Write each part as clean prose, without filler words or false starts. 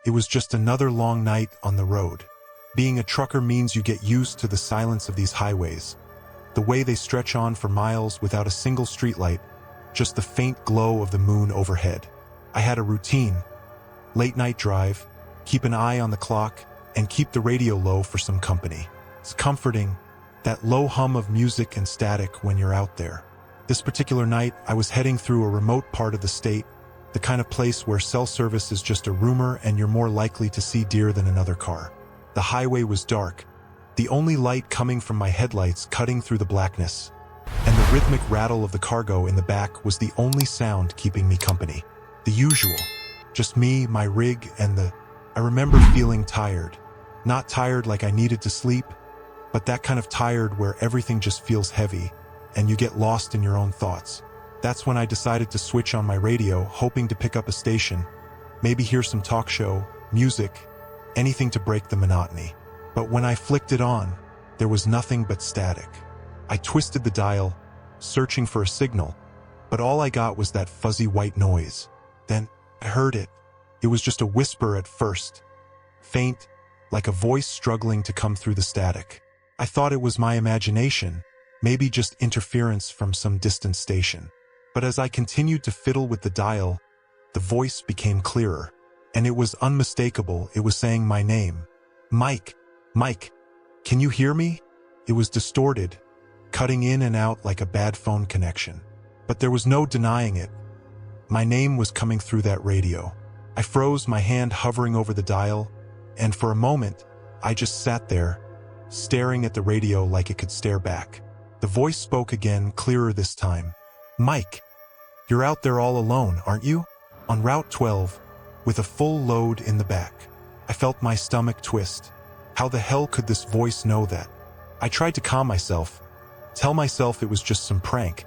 It was just another long night on the road. Being a trucker means you get used to the silence of these highways. The way they stretch on for miles without a single streetlight, just the faint glow of the moon overhead. I had a routine. Late night drive, keep an eye on the clock, and keep the radio low for some company. It's comforting, that low hum of music and static when you're out there. This particular night, I was heading through a remote part of the state, the kind of place where cell service is just a rumor and you're more likely to see deer than another car. The highway was dark, the only light coming from my headlights cutting through the blackness, and the rhythmic rattle of the cargo in the back was the only sound keeping me company. The usual, just me, my rig, and I remember feeling tired. Not tired like I needed to sleep, but that kind of tired where everything just feels heavy, and you get lost in your own thoughts. That's when I decided to switch on my radio, hoping to pick up a station, maybe hear some talk show, music, anything to break the monotony. But when I flicked it on, there was nothing but static. I twisted the dial, searching for a signal, but all I got was that fuzzy white noise. Then I heard it. It was just a whisper at first, faint, like a voice struggling to come through the static. I thought it was my imagination, maybe just interference from some distant station. But as I continued to fiddle with the dial, the voice became clearer, and it was unmistakable. It was saying my name. Mike, Mike, can you hear me? It was distorted, cutting in and out like a bad phone connection. But there was no denying it. My name was coming through that radio. I froze, my hand hovering over the dial, and for a moment, I just sat there, staring at the radio like it could stare back. The voice spoke again, clearer this time. Mike, you're out there all alone, aren't you? On Route 12, with a full load in the back. I felt my stomach twist. How the hell could this voice know that? I tried to calm myself, tell myself it was just some prank,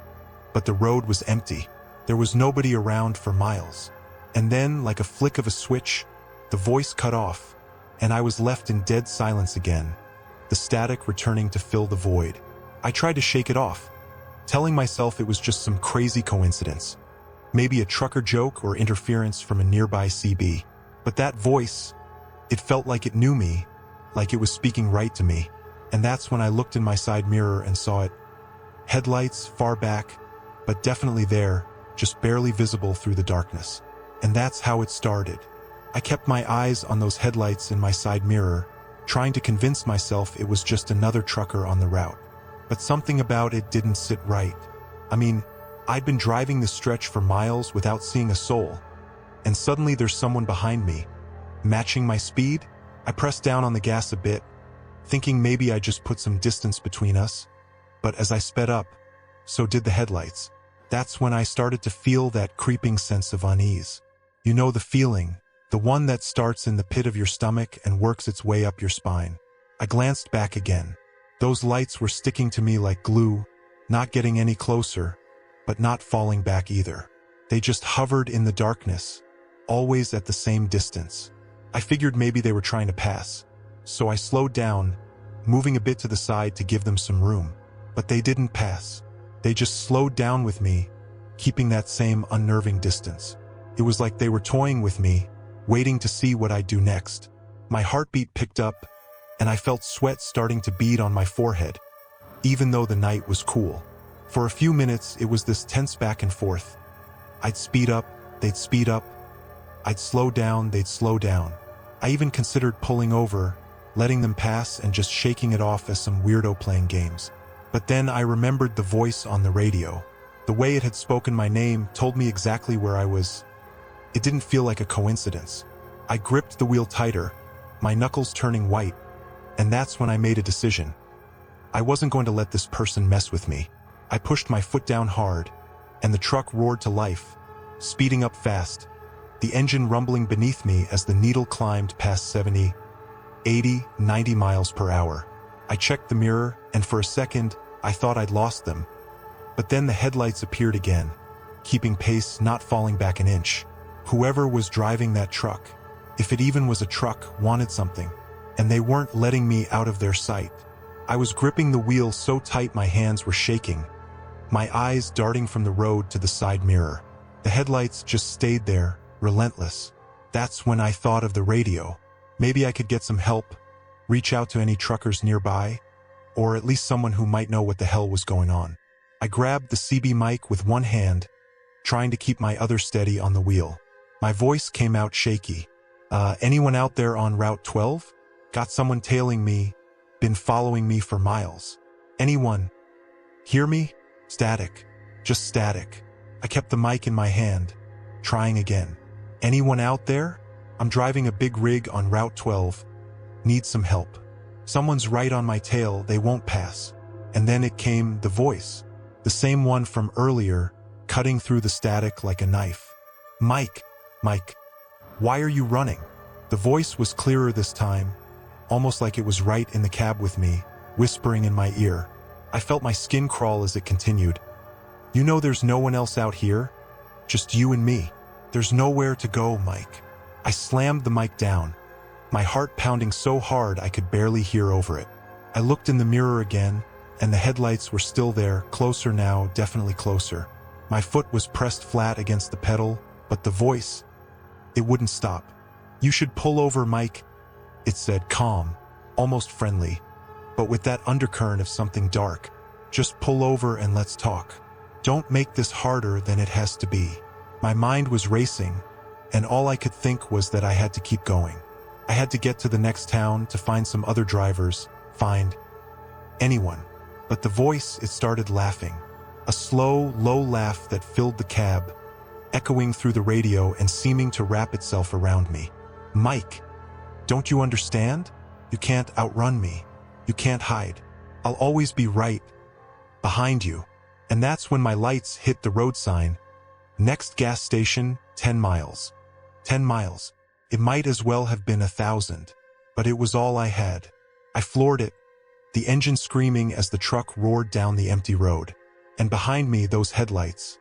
but the road was empty. There was nobody around for miles. And then, like a flick of a switch, the voice cut off, and I was left in dead silence again, the static returning to fill the void. I tried to shake it off, telling myself it was just some crazy coincidence, maybe a trucker joke or interference from a nearby CB. But that voice, it felt like it knew me, like it was speaking right to me. And that's when I looked in my side mirror and saw it. Headlights far back, but definitely there, just barely visible through the darkness. And that's how it started. I kept my eyes on those headlights in my side mirror, trying to convince myself it was just another trucker on the route. But something about it didn't sit right. I mean, I'd been driving this stretch for miles without seeing a soul, and suddenly there's someone behind me. Matching my speed, I pressed down on the gas a bit, thinking maybe I just put some distance between us. But as I sped up, so did the headlights. That's when I started to feel that creeping sense of unease. You know the feeling, the one that starts in the pit of your stomach and works its way up your spine. I glanced back again. Those lights were sticking to me like glue, not getting any closer, but not falling back either. They just hovered in the darkness, always at the same distance. I figured maybe they were trying to pass, so I slowed down, moving a bit to the side to give them some room. But they didn't pass. They just slowed down with me, keeping that same unnerving distance. It was like they were toying with me, waiting to see what I'd do next. My heartbeat picked up, and I felt sweat starting to bead on my forehead, even though the night was cool. For a few minutes, it was this tense back and forth. I'd speed up, they'd speed up. I'd slow down, they'd slow down. I even considered pulling over, letting them pass and just shaking it off as some weirdo playing games. But then I remembered the voice on the radio. The way it had spoken my name told me exactly where I was. It didn't feel like a coincidence. I gripped the wheel tighter, my knuckles turning white, and that's when I made a decision. I wasn't going to let this person mess with me. I pushed my foot down hard, and the truck roared to life, speeding up fast, the engine rumbling beneath me as the needle climbed past 70, 80, 90 miles per hour. I checked the mirror, and for a second, I thought I'd lost them. But then the headlights appeared again, keeping pace, not falling back an inch. Whoever was driving that truck, if it even was a truck, wanted something, and they weren't letting me out of their sight. I was gripping the wheel so tight my hands were shaking, my eyes darting from the road to the side mirror. The headlights just stayed there, relentless. That's when I thought of the radio. Maybe I could get some help, reach out to any truckers nearby, or at least someone who might know what the hell was going on. I grabbed the CB mic with one hand, trying to keep my other steady on the wheel. My voice came out shaky. Anyone out there on Route 12? Got someone tailing me, been following me for miles. Anyone? Hear me? Static. Just static. I kept the mic in my hand, trying again. Anyone out there? I'm driving a big rig on Route 12. Need some help. Someone's right on my tail, they won't pass. And then it came, the voice. The same one from earlier, cutting through the static like a knife. Mike, why are you running? The voice was clearer this time, almost like it was right in the cab with me, whispering in my ear. I felt my skin crawl as it continued. You know there's no one else out here? Just you and me. There's nowhere to go, Mike. I slammed the mic down, my heart pounding so hard I could barely hear over it. I looked in the mirror again, and the headlights were still there, closer now, definitely closer. My foot was pressed flat against the pedal, but the voice, it wouldn't stop. You should pull over, Mike, it said, calm, almost friendly, but with that undercurrent of something dark. Just pull over and let's talk. Don't make this harder than it has to be. My mind was racing, and all I could think was that I had to keep going. I had to get to the next town to find some other drivers, find anyone. But the voice, it started laughing. A slow, low laugh that filled the cab, echoing through the radio and seeming to wrap itself around me. Mike, don't you understand? You can't outrun me. You can't hide. I'll always be right behind you. And that's when my lights hit the road sign. Next gas station, 10 miles. 10 miles. It might as well have been 1,000. But it was all I had. I floored it, the engine screaming as the truck roared down the empty road. And behind me, those headlights.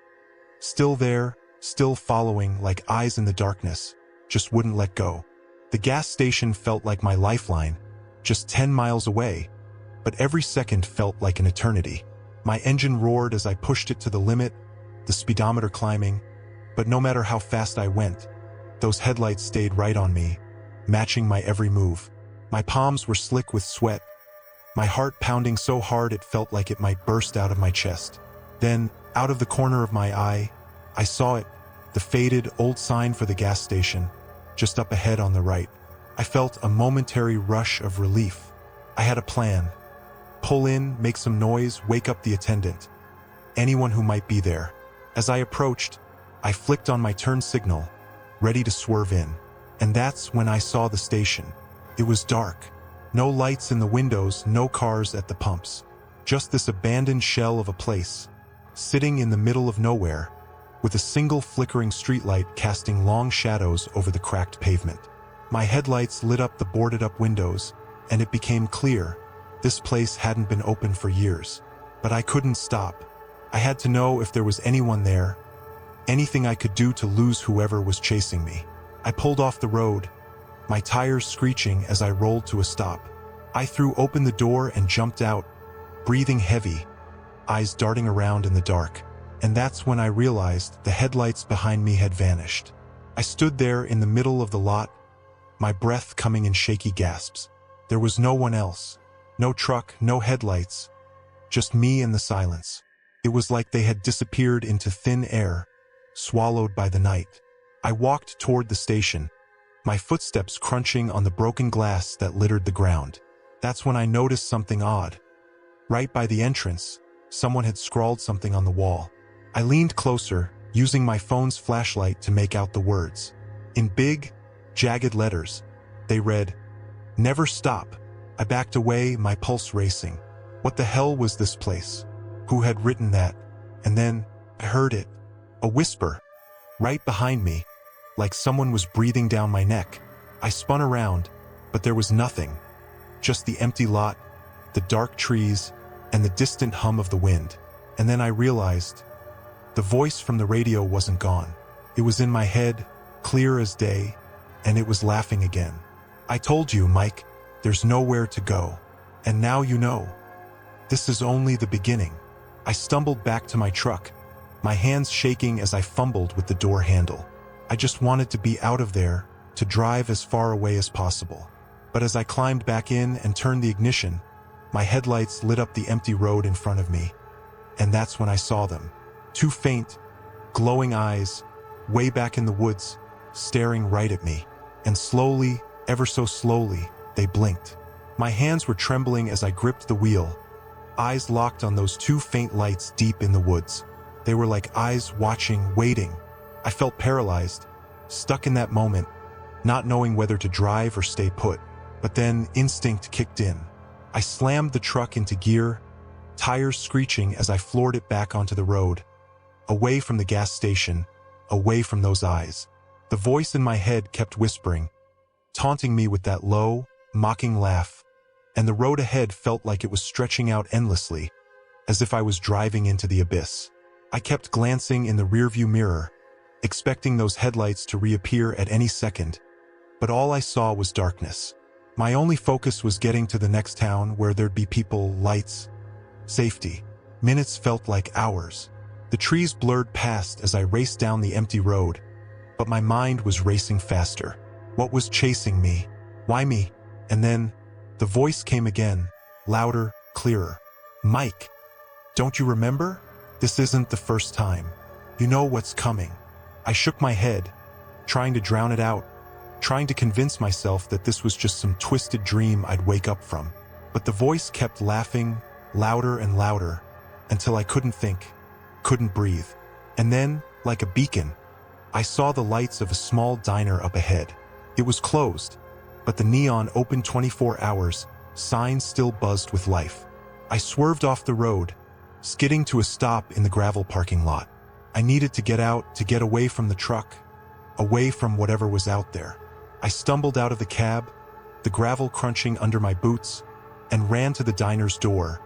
Still there, still following like eyes in the darkness, just wouldn't let go. The gas station felt like my lifeline, just 10 miles away, but every second felt like an eternity. My engine roared as I pushed it to the limit, the speedometer climbing, but no matter how fast I went, those headlights stayed right on me, matching my every move. My palms were slick with sweat, my heart pounding so hard it felt like it might burst out of my chest. Then, out of the corner of my eye, I saw it, the faded, old sign for the gas station, just up ahead on the right. I felt a momentary rush of relief. I had a plan. Pull in, make some noise, wake up the attendant. Anyone who might be there. As I approached, I flicked on my turn signal, ready to swerve in. And that's when I saw the station. It was dark. No lights in the windows, no cars at the pumps. Just this abandoned shell of a place, sitting in the middle of nowhere, with a single flickering streetlight casting long shadows over the cracked pavement. My headlights lit up the boarded-up windows, and it became clear. This place hadn't been open for years. But I couldn't stop. I had to know if there was anyone there, anything I could do to lose whoever was chasing me. I pulled off the road, my tires screeching as I rolled to a stop. I threw open the door and jumped out, breathing heavy, eyes darting around in the dark. And that's when I realized the headlights behind me had vanished. I stood there in the middle of the lot, my breath coming in shaky gasps. There was no one else. No truck, no headlights, just me and the silence. It was like they had disappeared into thin air, swallowed by the night. I walked toward the station, my footsteps crunching on the broken glass that littered the ground. That's when I noticed something odd. Right by the entrance, someone had scrawled something on the wall. I leaned closer, using my phone's flashlight to make out the words. In big, jagged letters, they read, "Never stop." I backed away, my pulse racing. What the hell was this place? Who had written that? And then, I heard it. A whisper. Right behind me. Like someone was breathing down my neck. I spun around, but there was nothing. Just the empty lot, the dark trees, and the distant hum of the wind. And then I realized, the voice from the radio wasn't gone. It was in my head, clear as day, and it was laughing again. I told you, Mike. There's nowhere to go. And now you know. This is only the beginning. I stumbled back to my truck, my hands shaking as I fumbled with the door handle. I just wanted to be out of there, to drive as far away as possible. But as I climbed back in and turned the ignition, my headlights lit up the empty road in front of me. And that's when I saw them. Two faint, glowing eyes, way back in the woods, staring right at me. And slowly, ever so slowly, they blinked. My hands were trembling as I gripped the wheel, eyes locked on those two faint lights deep in the woods. They were like eyes watching, waiting. I felt paralyzed, stuck in that moment, not knowing whether to drive or stay put. But then instinct kicked in. I slammed the truck into gear, tires screeching as I floored it back onto the road, away from the gas station, away from those eyes. The voice in my head kept whispering, taunting me with that low, mocking laugh, and the road ahead felt like it was stretching out endlessly, as if I was driving into the abyss. I kept glancing in the rearview mirror, expecting those headlights to reappear at any second, but all I saw was darkness. My only focus was getting to the next town where there'd be people, lights, safety. Minutes felt like hours. The trees blurred past as I raced down the empty road, but my mind was racing faster. What was chasing me? Why me? And then, the voice came again, louder, clearer. Mike, don't you remember? This isn't the first time. You know what's coming. I shook my head, trying to drown it out, trying to convince myself that this was just some twisted dream I'd wake up from. But the voice kept laughing, louder and louder, until I couldn't think, couldn't breathe. And then, like a beacon, I saw the lights of a small diner up ahead. It was closed, but the neon open 24 hours, signs still buzzed with life. I swerved off the road, skidding to a stop in the gravel parking lot. I needed to get out, to get away from the truck, away from whatever was out there. I stumbled out of the cab, the gravel crunching under my boots, and ran to the diner's door,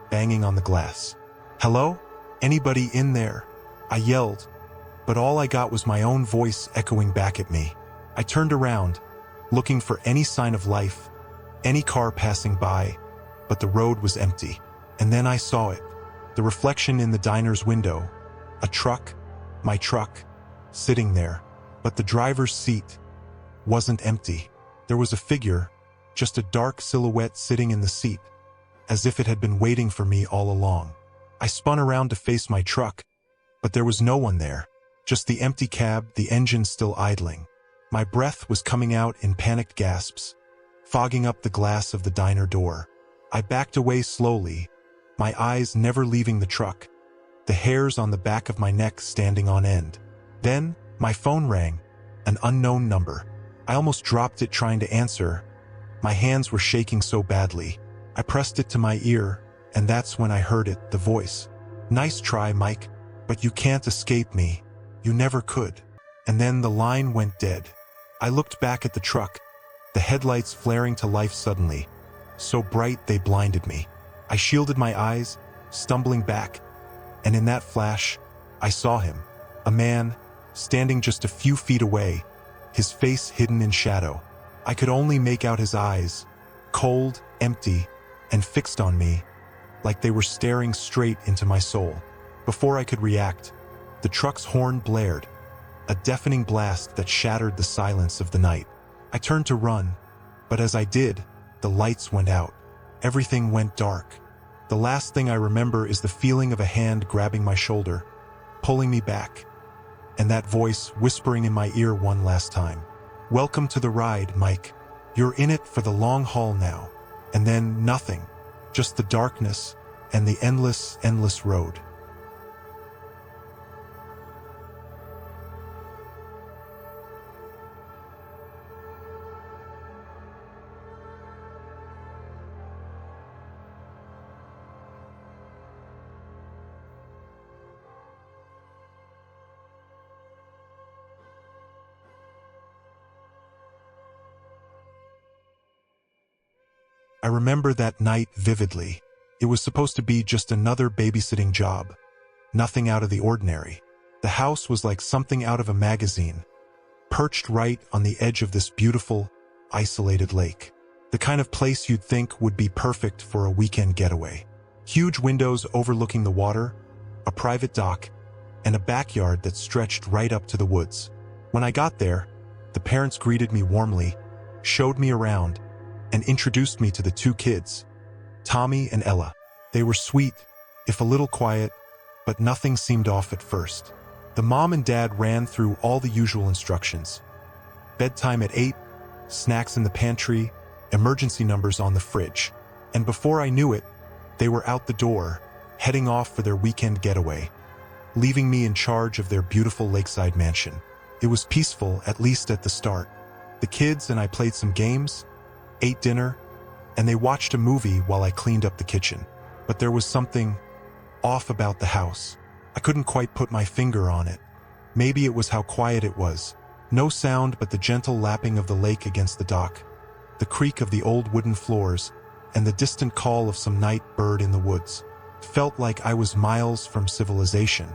banging on the glass. "Hello? Anybody in there?" I yelled, but all I got was my own voice echoing back at me. I turned around, looking for any sign of life, any car passing by, but the road was empty. And then I saw it, the reflection in the diner's window, a truck, my truck, sitting there. But the driver's seat wasn't empty. There was a figure, just a dark silhouette sitting in the seat, as if it had been waiting for me all along. I spun around to face my truck, but there was no one there, just the empty cab, the engine still idling. My breath was coming out in panicked gasps, fogging up the glass of the diner door. I backed away slowly, my eyes never leaving the truck, the hairs on the back of my neck standing on end. Then, my phone rang, an unknown number. I almost dropped it trying to answer. My hands were shaking so badly. I pressed it to my ear, and that's when I heard it, the voice. "Nice try, Mike, but you can't escape me. You never could." And then the line went dead. I looked back at the truck, the headlights flaring to life suddenly, so bright they blinded me. I shielded my eyes, stumbling back, and in that flash, I saw him, a man, standing just a few feet away, his face hidden in shadow. I could only make out his eyes, cold, empty, and fixed on me, like they were staring straight into my soul. Before I could react, the truck's horn blared, a deafening blast that shattered the silence of the night. I turned to run, but as I did, the lights went out. Everything went dark. The last thing I remember is the feeling of a hand grabbing my shoulder, pulling me back, and that voice whispering in my ear one last time. "Welcome to the ride, Mike. You're in it for the long haul now." And then nothing, just the darkness and the endless, endless road. I remember that night vividly. It was supposed to be just another babysitting job, nothing out of the ordinary. The house was like something out of a magazine, perched right on the edge of this beautiful, isolated lake. The kind of place you'd think would be perfect for a weekend getaway. Huge windows overlooking the water, a private dock, and a backyard that stretched right up to the woods. When I got there, The parents greeted me warmly, showed me around, and introduced me to the two kids, Tommy and Ella. They were sweet, if a little quiet, but nothing seemed off at first. The mom and dad ran through all the usual instructions. Bedtime at 8, snacks in the pantry, emergency numbers on the fridge. And before I knew it, they were out the door, heading off for their weekend getaway, leaving me in charge of their beautiful lakeside mansion. It was peaceful, at least at the start. The kids and I played some games, ate dinner, and they watched a movie while I cleaned up the kitchen. But there was something off about the house. I couldn't quite put my finger on it. Maybe it was how quiet it was. No sound but the gentle lapping of the lake against the dock, the creak of the old wooden floors, and the distant call of some night bird in the woods. Felt like I was miles from civilization.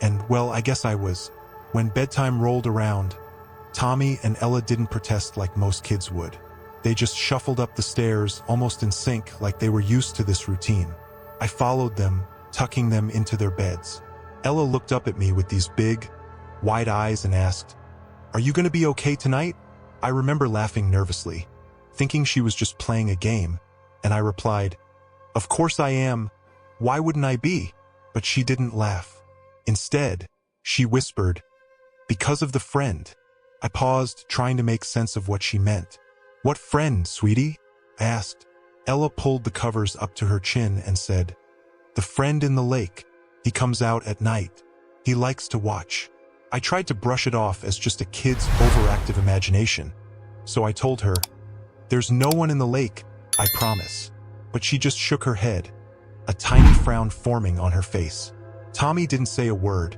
And, well, I guess I was. When bedtime rolled around, Tommy and Ella didn't protest like most kids would. They just shuffled up the stairs, almost in sync, like they were used to this routine. I followed them, tucking them into their beds. Ella looked up at me with these big, wide eyes and asked, "Are you going to be okay tonight?" I remember laughing nervously, thinking she was just playing a game, and I replied, "Of course I am. Why wouldn't I be?" But she didn't laugh. Instead, she whispered, "Because of the friend." I paused, trying to make sense of what she meant. "What friend, sweetie?" I asked. Ella pulled the covers up to her chin and said, "The friend in the lake. He comes out at night. He likes to watch." I tried to brush it off as just a kid's overactive imagination, so I told her, "There's no one in the lake, I promise." But she just shook her head, a tiny frown forming on her face. Tommy didn't say a word,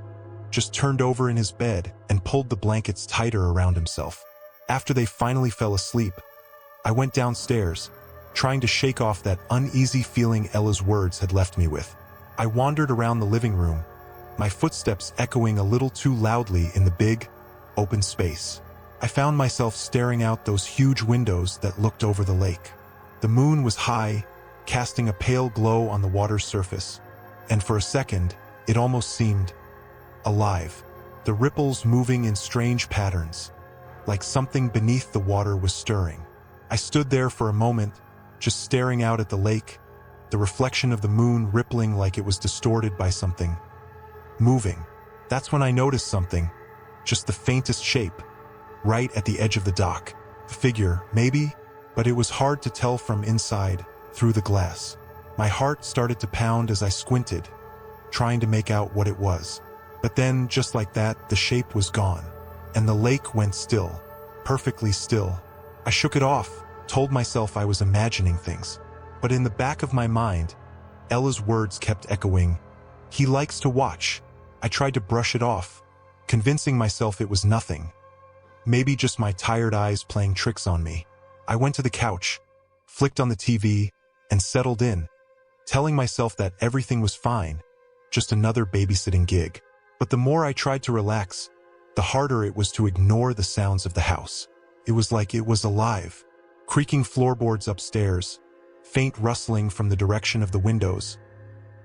just turned over in his bed and pulled the blankets tighter around himself. After they finally fell asleep, I went downstairs, trying to shake off that uneasy feeling Ella's words had left me with. I wandered around the living room, my footsteps echoing a little too loudly in the big, open space. I found myself staring out those huge windows that looked over the lake. The moon was high, casting a pale glow on the water's surface, and for a second, it almost seemed alive. The ripples moving in strange patterns, like something beneath the water was stirring. I stood there for a moment, just staring out at the lake, the reflection of the moon rippling like it was distorted by something moving. That's when I noticed something, just the faintest shape, right at the edge of the dock. A figure, maybe, but it was hard to tell from inside, through the glass. My heart started to pound as I squinted, trying to make out what it was. But then, just like that, the shape was gone, and the lake went still, perfectly still. I shook it off, told myself I was imagining things. But in the back of my mind, Ella's words kept echoing, "He likes to watch." I tried to brush it off, convincing myself it was nothing. Maybe just my tired eyes playing tricks on me. I went to the couch, flicked on the TV, and settled in, telling myself that everything was fine, just another babysitting gig. But the more I tried to relax, the harder it was to ignore the sounds of the house. It was like it was alive. Creaking floorboards upstairs, faint rustling from the direction of the windows,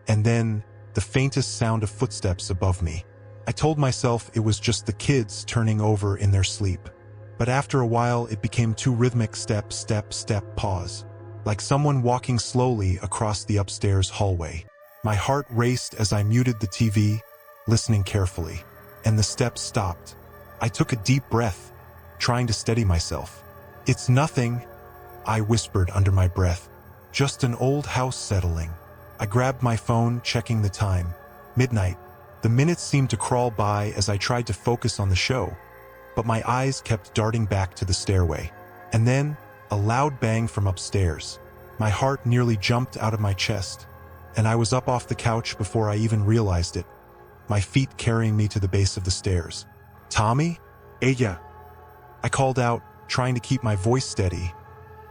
and then the faintest sound of footsteps above me. I told myself it was just the kids turning over in their sleep. But after a while, it became too rhythmic: step, step, step, pause. Like someone walking slowly across the upstairs hallway. My heart raced as I muted the TV, listening carefully. And the steps stopped. I took a deep breath, trying to steady myself. "It's nothing," I whispered under my breath. "Just an old house settling." I grabbed my phone, checking the time. Midnight. The minutes seemed to crawl by as I tried to focus on the show, but my eyes kept darting back to the stairway. And then, a loud bang from upstairs. My heart nearly jumped out of my chest, and I was up off the couch before I even realized it, my feet carrying me to the base of the stairs. "Tommy? Ella?" I called out, trying to keep my voice steady,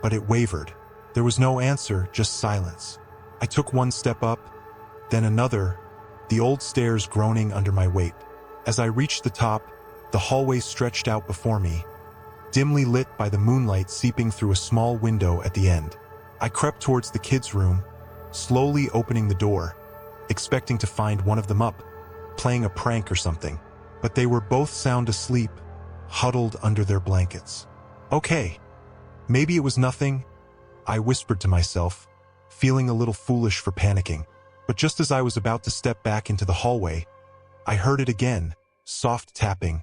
but it wavered. There was no answer, just silence. I took one step up, then another, the old stairs groaning under my weight. As I reached the top, the hallway stretched out before me, dimly lit by the moonlight seeping through a small window at the end. I crept towards the kids' room, slowly opening the door, expecting to find one of them up, playing a prank or something. But they were both sound asleep, huddled under their blankets. Okay, maybe it was nothing, I whispered to myself, feeling a little foolish for panicking. But just as I was about to step back into the hallway, I heard it again, soft tapping,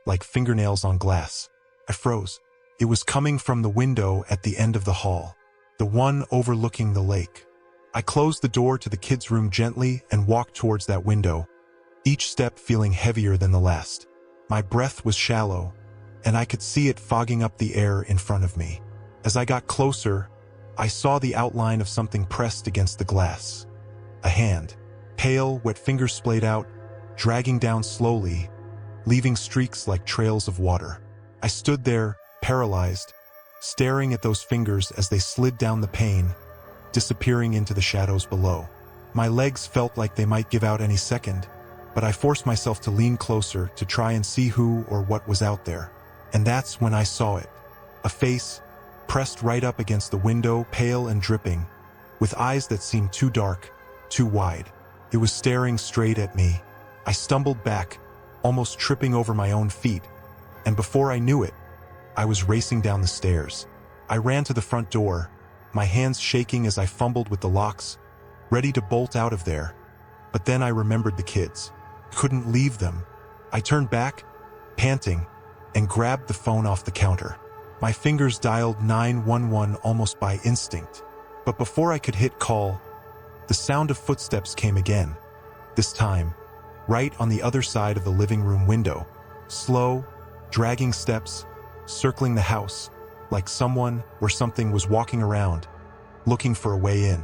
like fingernails on glass. I froze. It was coming from the window at the end of the hall, the one overlooking the lake. I closed the door to the kids' room gently and walked towards that window, each step feeling heavier than the last. My breath was shallow, and I could see it fogging up the air in front of me. As I got closer, I saw the outline of something pressed against the glass. A hand, pale, wet fingers splayed out, dragging down slowly, leaving streaks like trails of water. I stood there, paralyzed, staring at those fingers as they slid down the pane, disappearing into the shadows below. My legs felt like they might give out any second, but I forced myself to lean closer to try and see who or what was out there. And that's when I saw it. A face, pressed right up against the window, pale and dripping, with eyes that seemed too dark, too wide. It was staring straight at me. I stumbled back, almost tripping over my own feet, and before I knew it, I was racing down the stairs. I ran to the front door, my hands shaking as I fumbled with the locks, ready to bolt out of there. But then I remembered the kids. Couldn't leave them. I turned back, panting, and grabbed the phone off the counter. My fingers dialed 911 almost by instinct. But before I could hit call, the sound of footsteps came again. This time, right on the other side of the living room window. Slow, dragging steps, circling the house, like someone or something was walking around, looking for a way in.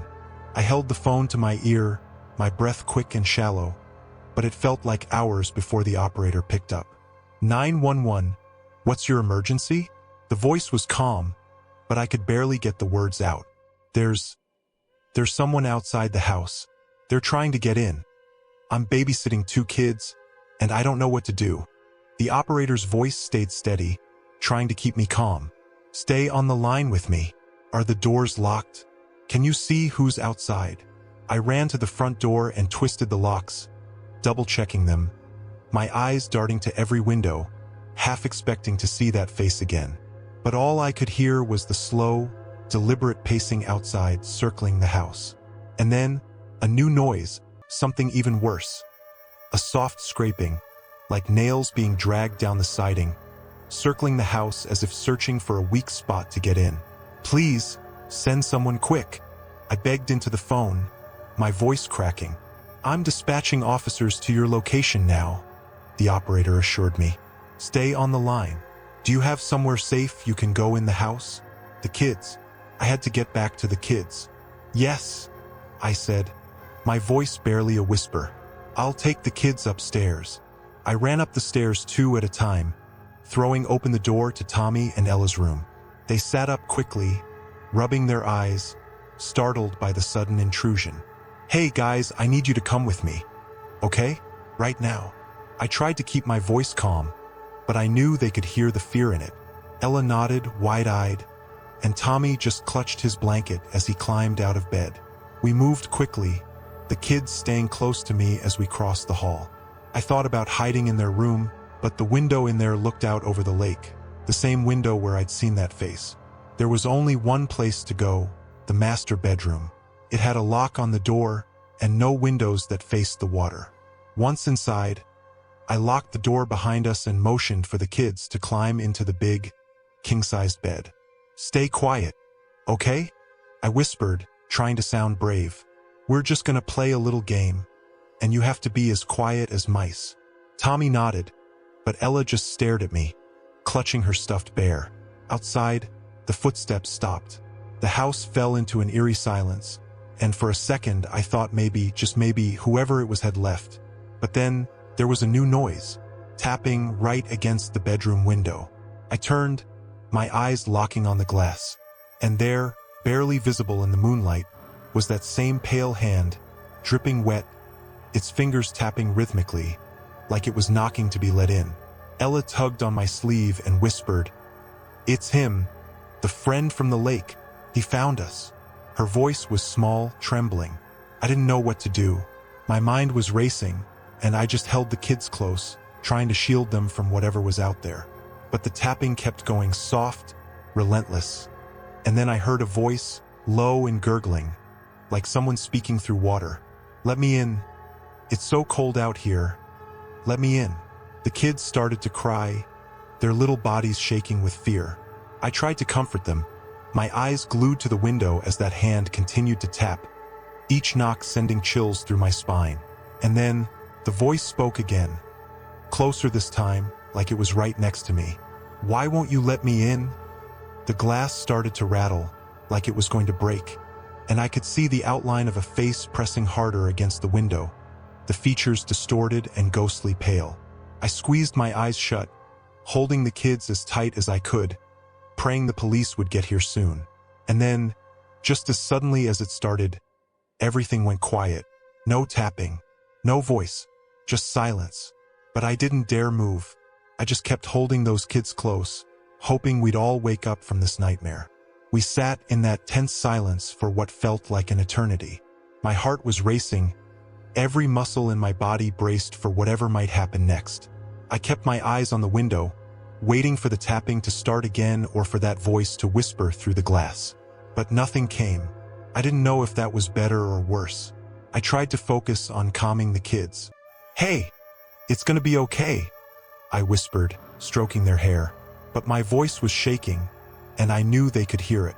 I held the phone to my ear, my breath quick and shallow, but it felt like hours before the operator picked up. 911, what's your emergency? The voice was calm, but I could barely get the words out. There's someone outside the house. They're trying to get in. I'm babysitting 2 kids, and I don't know what to do. The operator's voice stayed steady, trying to keep me calm. Stay on the line with me. Are the doors locked? Can you see who's outside? I ran to the front door and twisted the locks, double-checking them, my eyes darting to every window, half expecting to see that face again. But all I could hear was the slow, deliberate pacing outside, circling the house. And then, a new noise, something even worse. A soft scraping, like nails being dragged down the siding, circling the house as if searching for a weak spot to get in. Please, send someone quick. I begged into the phone, my voice cracking. I'm dispatching officers to your location now, the operator assured me. Stay on the line. Do you have somewhere safe you can go in the house? The kids. I had to get back to the kids. Yes, I said, my voice barely a whisper. I'll take the kids upstairs. I ran up the stairs 2 at a time, throwing open the door to Tommy and Ella's room. They sat up quickly, rubbing their eyes, startled by the sudden intrusion. Hey guys, I need you to come with me. Okay? Right now. I tried to keep my voice calm, but I knew they could hear the fear in it. Ella nodded, wide-eyed, and Tommy just clutched his blanket as he climbed out of bed. We moved quickly, the kids staying close to me as we crossed the hall. I thought about hiding in their room, but the window in there looked out over the lake, the same window where I'd seen that face. There was only one place to go, the master bedroom. It had a lock on the door and no windows that faced the water. Once inside, I locked the door behind us and motioned for the kids to climb into the big, king-sized bed. Stay quiet, okay? I whispered, trying to sound brave. We're just gonna play a little game, and you have to be as quiet as mice. Tommy nodded, but Ella just stared at me, clutching her stuffed bear. Outside, the footsteps stopped. The house fell into an eerie silence, and for a second I thought maybe, just maybe, whoever it was had left. But then, there was a new noise, tapping right against the bedroom window. I turned, my eyes locking on the glass, and there, barely visible in the moonlight, was that same pale hand, dripping wet, its fingers tapping rhythmically, like it was knocking to be let in. Ella tugged on my sleeve and whispered, "It's him, the friend from the lake. He found us." Her voice was small, trembling. I didn't know what to do. My mind was racing, and I just held the kids close, trying to shield them from whatever was out there. but the tapping kept going soft, relentless. And then I heard a voice, low and gurgling, like someone speaking through water. "Let me in. It's so cold out here. Let me in." The kids started to cry, their little bodies shaking with fear. I tried to comfort them, my eyes glued to the window as that hand continued to tap, each knock sending chills through my spine. And then, the voice spoke again, closer this time, like it was right next to me. "Why won't you let me in?" The glass started to rattle, like it was going to break, and I could see the outline of a face pressing harder against the window, the features distorted and ghostly pale. I squeezed my eyes shut, holding the kids as tight as I could, praying the police would get here soon. And then, just as suddenly as it started, everything went quiet. No tapping, no voice, just silence. But I didn't dare move. I just kept holding those kids close, hoping we'd all wake up from this nightmare. We sat in that tense silence for what felt like an eternity. My heart was racing, every muscle in my body braced for whatever might happen next. I kept my eyes on the window, waiting for the tapping to start again or for that voice to whisper through the glass. But nothing came. I didn't know if that was better or worse. I tried to focus on calming the kids. "Hey, it's gonna be okay," I whispered, stroking their hair. But my voice was shaking, and I knew they could hear it.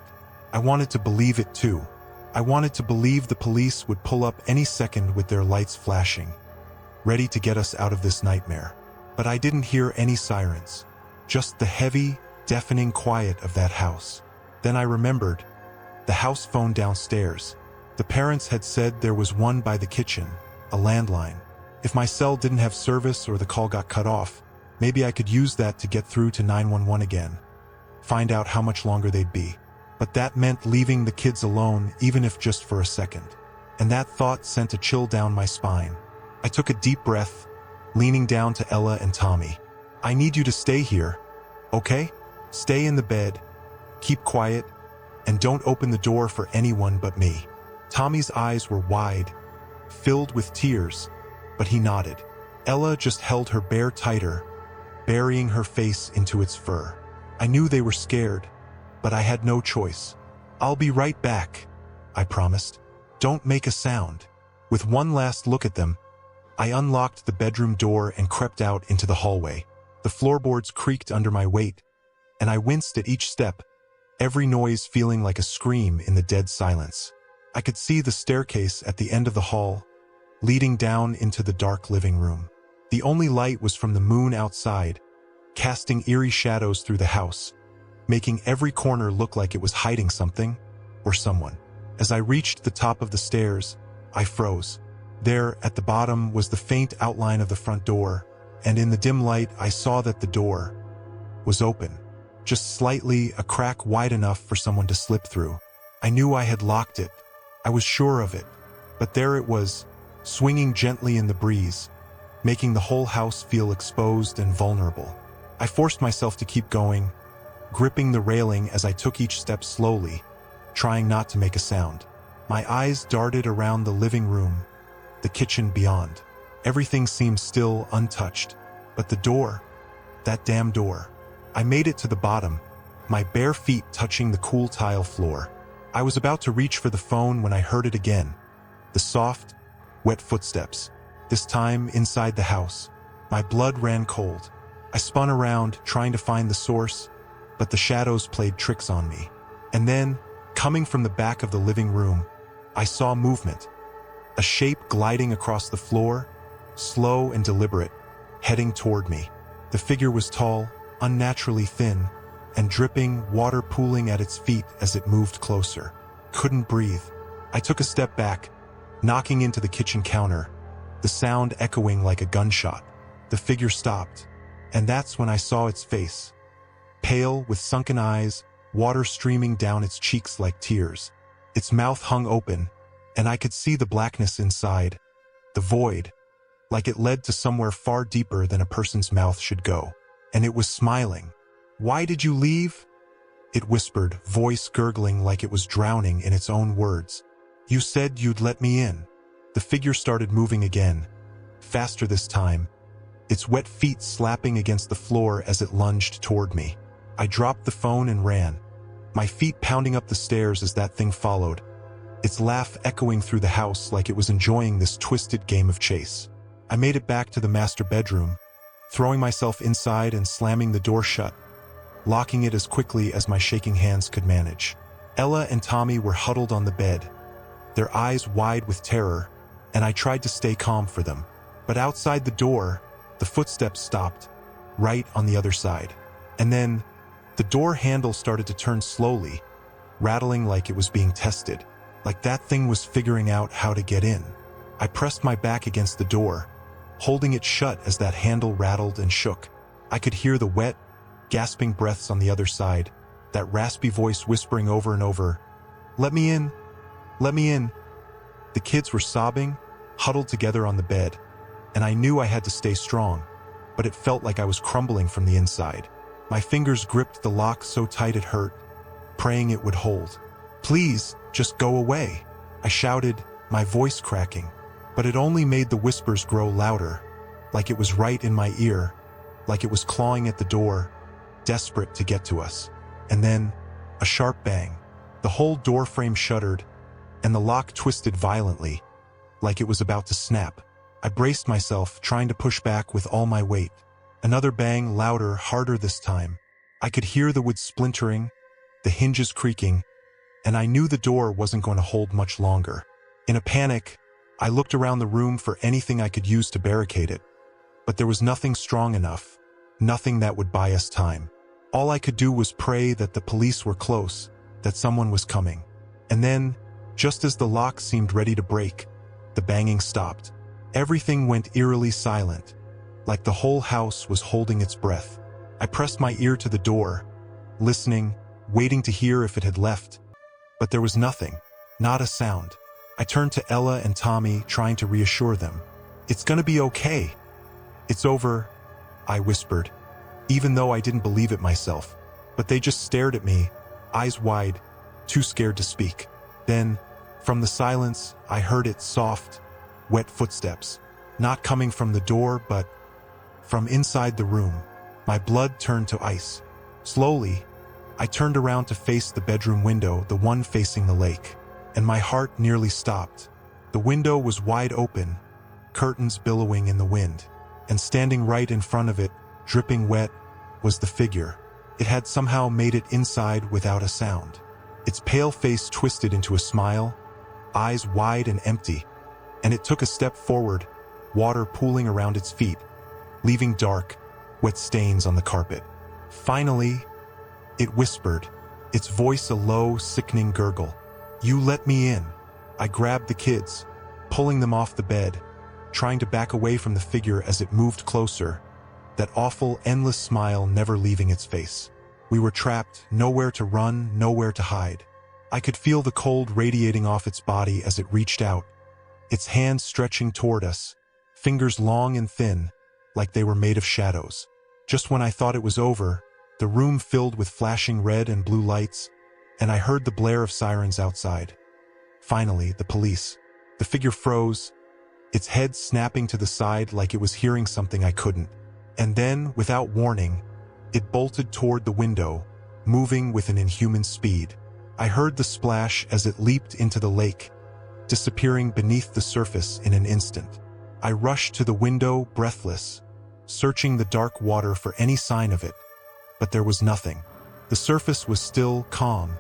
I wanted to believe it too. I wanted to believe the police would pull up any second with their lights flashing, ready to get us out of this nightmare. But I didn't hear any sirens, just the heavy, deafening quiet of that house. Then I remembered the house phone downstairs. The parents had said there was one by the kitchen, a landline. If my cell didn't have service or the call got cut off, maybe I could use that to get through to 911 again, find out how much longer they'd be. But that meant leaving the kids alone, even if just for a second. And that thought sent a chill down my spine. I took a deep breath, leaning down to Ella and Tommy. "I need you to stay here, okay? Stay in the bed, keep quiet, and don't open the door for anyone but me." Tommy's eyes were wide, filled with tears, but he nodded. Ella just held her bear tighter, burying her face into its fur. I knew they were scared, but I had no choice. "I'll be right back," I promised. "Don't make a sound." With one last look at them, I unlocked the bedroom door and crept out into the hallway. The floorboards creaked under my weight, and I winced at each step, every noise feeling like a scream in the dead silence. I could see the staircase at the end of the hall, leading down into the dark living room. The only light was from the moon outside, casting eerie shadows through the house, making every corner look like it was hiding something or someone. As I reached the top of the stairs, I froze. There, at the bottom, was the faint outline of the front door, and in the dim light I saw that the door was open, just slightly, a crack wide enough for someone to slip through. I knew I had locked it. I was sure of it. But there it was, swinging gently in the breeze, making the whole house feel exposed and vulnerable. I forced myself to keep going, gripping the railing as I took each step slowly, trying not to make a sound. My eyes darted around the living room, the kitchen beyond. Everything seemed still, untouched. But the door, that damn door. I made it to the bottom, my bare feet touching the cool tile floor. I was about to reach for the phone when I heard it again. The soft, wet footsteps, this time inside the house. My blood ran cold. I spun around, trying to find the source, but the shadows played tricks on me. And then, coming from the back of the living room, I saw movement. A shape gliding across the floor, slow and deliberate, heading toward me. The figure was tall, unnaturally thin, and dripping, water pooling at its feet as it moved closer. Couldn't breathe. I took a step back, knocking into the kitchen counter, the sound echoing like a gunshot. The figure stopped, and that's when I saw its face. Pale, with sunken eyes, water streaming down its cheeks like tears. Its mouth hung open, and I could see the blackness inside, the void, like it led to somewhere far deeper than a person's mouth should go. And it was smiling. "Why did you leave?" It whispered, voice gurgling like it was drowning in its own words. "You said you'd let me in." The figure started moving again, faster this time, its wet feet slapping against the floor as it lunged toward me. I dropped the phone and ran, my feet pounding up the stairs as that thing followed, its laugh echoing through the house like it was enjoying this twisted game of chase. I made it back to the master bedroom, throwing myself inside and slamming the door shut, locking it as quickly as my shaking hands could manage. Ella and Tommy were huddled on the bed, their eyes wide with terror, and I tried to stay calm for them. But outside the door, the footsteps stopped, right on the other side. And then, the door handle started to turn slowly, rattling like it was being tested, like that thing was figuring out how to get in. I pressed my back against the door, holding it shut as that handle rattled and shook. I could hear the wet, gasping breaths on the other side, that raspy voice whispering over and over, "Let me in! Let me in!" The kids were sobbing, huddled together on the bed, and I knew I had to stay strong, but it felt like I was crumbling from the inside. My fingers gripped the lock so tight it hurt, praying it would hold. "Please, just go away," I shouted, my voice cracking, but it only made the whispers grow louder, like it was right in my ear, like it was clawing at the door, desperate to get to us. And then, a sharp bang. The whole door frame shuddered, and the lock twisted violently, like it was about to snap. I braced myself, trying to push back with all my weight. Another bang, louder, harder this time. I could hear the wood splintering, the hinges creaking, and I knew the door wasn't going to hold much longer. In a panic, I looked around the room for anything I could use to barricade it, but there was nothing strong enough, nothing that would buy us time. All I could do was pray that the police were close, that someone was coming. And then, just as the lock seemed ready to break, the banging stopped. Everything went eerily silent, like the whole house was holding its breath. I pressed my ear to the door, listening, waiting to hear if it had left. But there was nothing, not a sound. I turned to Ella and Tommy, trying to reassure them. "It's gonna be okay. It's over," I whispered, even though I didn't believe it myself. But they just stared at me, eyes wide, too scared to speak. Then, from the silence, I heard its soft, wet footsteps, not coming from the door, but from inside the room. My blood turned to ice. Slowly, I turned around to face the bedroom window, the one facing the lake, and my heart nearly stopped. The window was wide open, curtains billowing in the wind, and standing right in front of it, dripping wet, was the figure. It had somehow made it inside without a sound. Its pale face twisted into a smile, eyes wide and empty, and it took a step forward, water pooling around its feet, leaving dark, wet stains on the carpet. Finally, it whispered, its voice a low, sickening gurgle. "You let me in." I grabbed the kids, pulling them off the bed, trying to back away from the figure as it moved closer, that awful, endless smile never leaving its face. We were trapped, nowhere to run, nowhere to hide. I could feel the cold radiating off its body as it reached out, its hands stretching toward us, fingers long and thin, like they were made of shadows. Just when I thought it was over, the room filled with flashing red and blue lights, and I heard the blare of sirens outside. Finally, the police. The figure froze, its head snapping to the side like it was hearing something I couldn't. And then, without warning, it bolted toward the window, moving with an inhuman speed. I heard the splash as it leaped into the lake, disappearing beneath the surface in an instant. I rushed to the window, breathless, searching the dark water for any sign of it, but there was nothing. The surface was still, calm,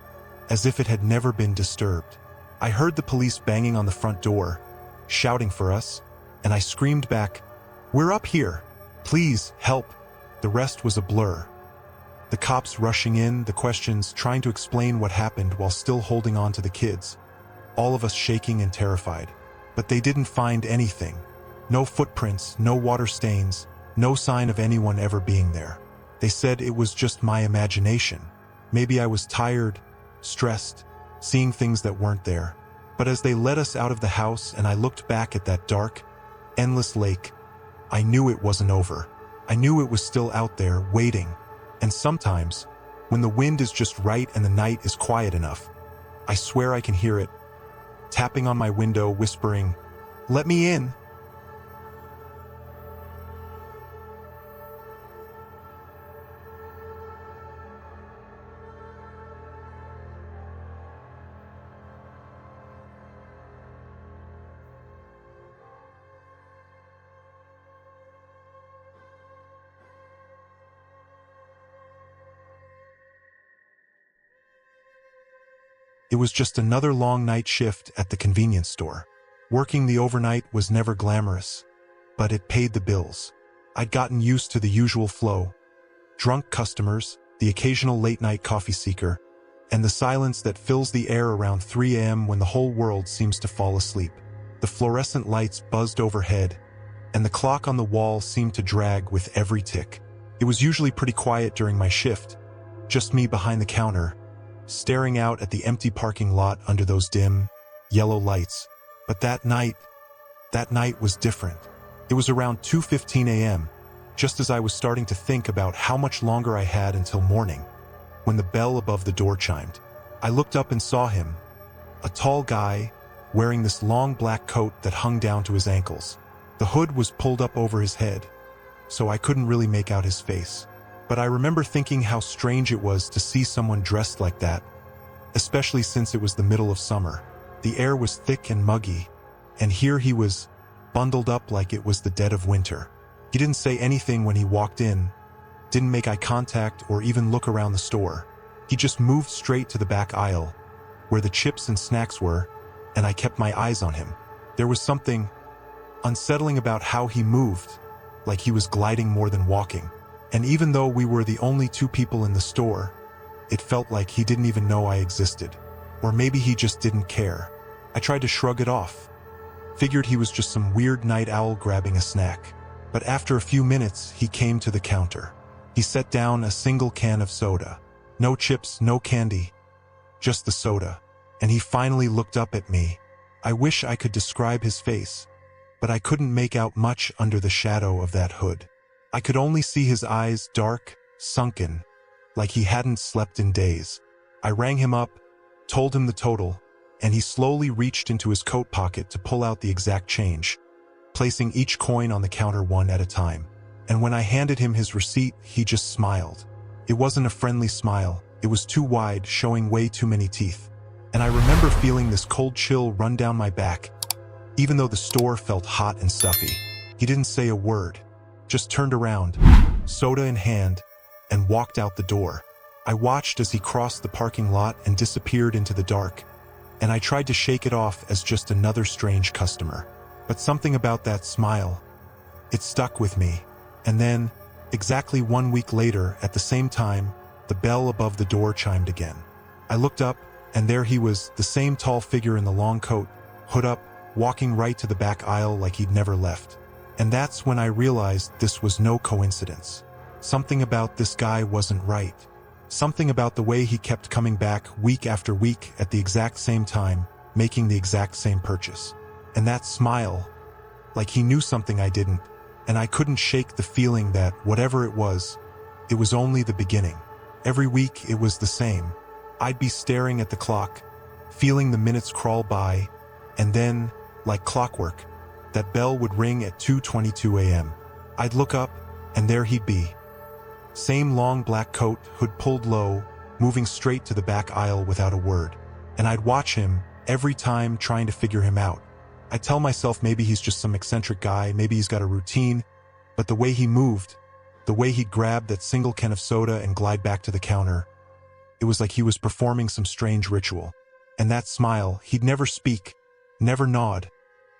as if it had never been disturbed. I heard the police banging on the front door, shouting for us, and I screamed back, "We're up here! Please, help!" The rest was a blur. The cops rushing in, the questions, trying to explain what happened while still holding on to the kids. All of us shaking and terrified. But they didn't find anything. No footprints, no water stains, no sign of anyone ever being there. They said it was just my imagination. Maybe I was tired, stressed, seeing things that weren't there. But as they led us out of the house and I looked back at that dark, endless lake, I knew it wasn't over. I knew it was still out there, waiting. And sometimes, when the wind is just right and the night is quiet enough, I swear I can hear it, tapping on my window, whispering, "Let me in." It was just another long night shift at the convenience store. Working the overnight was never glamorous, but it paid the bills. I'd gotten used to the usual flow. Drunk customers, the occasional late-night coffee seeker, and the silence that fills the air around 3 a.m. when the whole world seems to fall asleep. The fluorescent lights buzzed overhead, and the clock on the wall seemed to drag with every tick. It was usually pretty quiet during my shift, just me behind the counter, staring out at the empty parking lot under those dim, yellow lights. But that night was different. It was around 2:15 a.m., just as I was starting to think about how much longer I had until morning, when the bell above the door chimed. I looked up and saw him, a tall guy, wearing this long black coat that hung down to his ankles. The hood was pulled up over his head, so I couldn't really make out his face. But I remember thinking how strange it was to see someone dressed like that, especially since it was the middle of summer. The air was thick and muggy, and here he was, bundled up like it was the dead of winter. He didn't say anything when he walked in, didn't make eye contact or even look around the store. He just moved straight to the back aisle, where the chips and snacks were, and I kept my eyes on him. There was something unsettling about how he moved, like he was gliding more than walking. And even though we were the only two people in the store, it felt like he didn't even know I existed. Or maybe he just didn't care. I tried to shrug it off. Figured he was just some weird night owl grabbing a snack. But after a few minutes, he came to the counter. He set down a single can of soda. No chips, no candy, just the soda. And he finally looked up at me. I wish I could describe his face, but I couldn't make out much under the shadow of that hood. I could only see his eyes dark, sunken, like he hadn't slept in days. I rang him up, told him the total, and he slowly reached into his coat pocket to pull out the exact change, placing each coin on the counter one at a time. And when I handed him his receipt, he just smiled. It wasn't a friendly smile. It was too wide, showing way too many teeth. And I remember feeling this cold chill run down my back, even though the store felt hot and stuffy. He didn't say a word, just turned around, soda in hand, and walked out the door. I watched as he crossed the parking lot and disappeared into the dark, and I tried to shake it off as just another strange customer. But something about that smile, it stuck with me. And then, exactly 1 week later, at the same time, the bell above the door chimed again. I looked up, and there he was, the same tall figure in the long coat, hood up, walking right to the back aisle like he'd never left. And that's when I realized this was no coincidence. Something about this guy wasn't right. Something about the way he kept coming back week after week at the exact same time, making the exact same purchase. And that smile, like he knew something I didn't, and I couldn't shake the feeling that, whatever it was only the beginning. Every week it was the same. I'd be staring at the clock, feeling the minutes crawl by, and then, like clockwork, that bell would ring at 2:22 a.m. I'd look up, and there he'd be. Same long black coat, hood pulled low, moving straight to the back aisle without a word. And I'd watch him, every time trying to figure him out. I'd tell myself maybe he's just some eccentric guy, maybe he's got a routine, but the way he moved, the way he'd grab that single can of soda and glide back to the counter, it was like he was performing some strange ritual. And that smile, he'd never speak, never nod,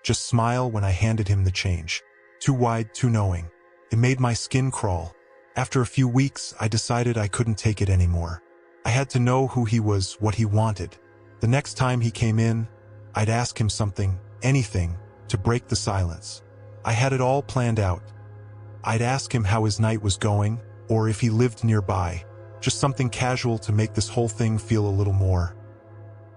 just smile when I handed him the change. Too wide, too knowing. It made my skin crawl. After a few weeks, I decided I couldn't take it anymore. I had to know who he was, what he wanted. The next time he came in, I'd ask him something, anything, to break the silence. I had it all planned out. I'd ask him how his night was going, or if he lived nearby. Just something casual to make this whole thing feel a little more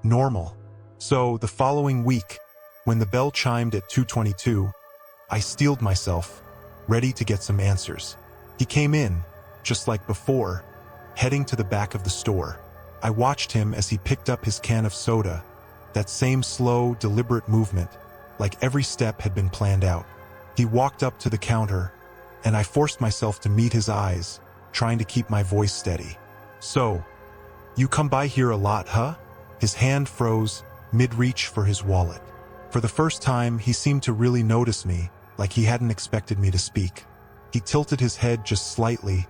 normal. So, the following week, when the bell chimed at 2:22, I steeled myself, ready to get some answers. He came in, just like before, heading to the back of the store. I watched him as he picked up his can of soda, that same slow, deliberate movement, like every step had been planned out. He walked up to the counter, and I forced myself to meet his eyes, trying to keep my voice steady. "So, you come by here a lot, huh?" His hand froze, mid-reach for his wallet. For the first time, he seemed to really notice me, like he hadn't expected me to speak. He tilted his head just slightly,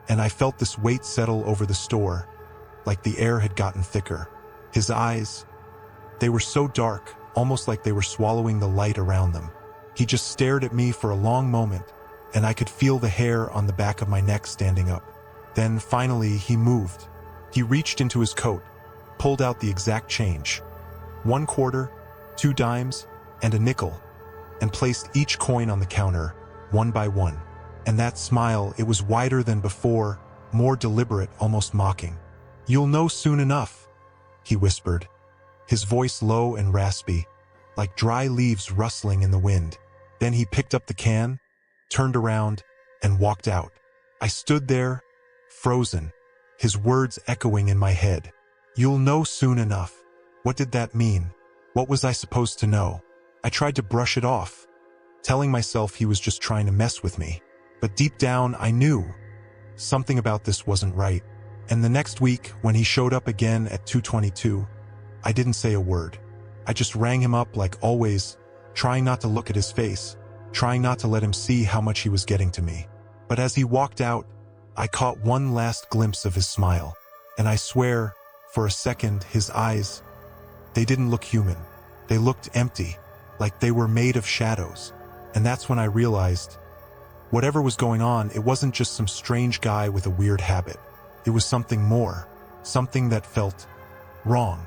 and I felt this weight settle over the store, like the air had gotten thicker. His eyes, they were so dark, almost like they were swallowing the light around them. He just stared at me for a long moment, and I could feel the hair on the back of my neck standing up. Then, finally, he moved. He reached into his coat, pulled out the exact change. 1 quarter, 2 dimes, and a nickel, and placed each coin on the counter, one by one. And that smile, it was wider than before, more deliberate, almost mocking. "You'll know soon enough," he whispered, his voice low and raspy, like dry leaves rustling in the wind. Then he picked up the can, turned around, and walked out. I stood there, frozen, his words echoing in my head. "You'll know soon enough." What did that mean? What was I supposed to know? I tried to brush it off, telling myself he was just trying to mess with me. But deep down, I knew something about this wasn't right. And the next week, when he showed up again at 2:22, I didn't say a word. I just rang him up like always, trying not to look at his face, trying not to let him see how much he was getting to me. But as he walked out, I caught one last glimpse of his smile. And I swear, for a second, his eyes, they didn't look human. They looked empty, like they were made of shadows. And that's when I realized, whatever was going on, it wasn't just some strange guy with a weird habit. It was something more, something that felt wrong.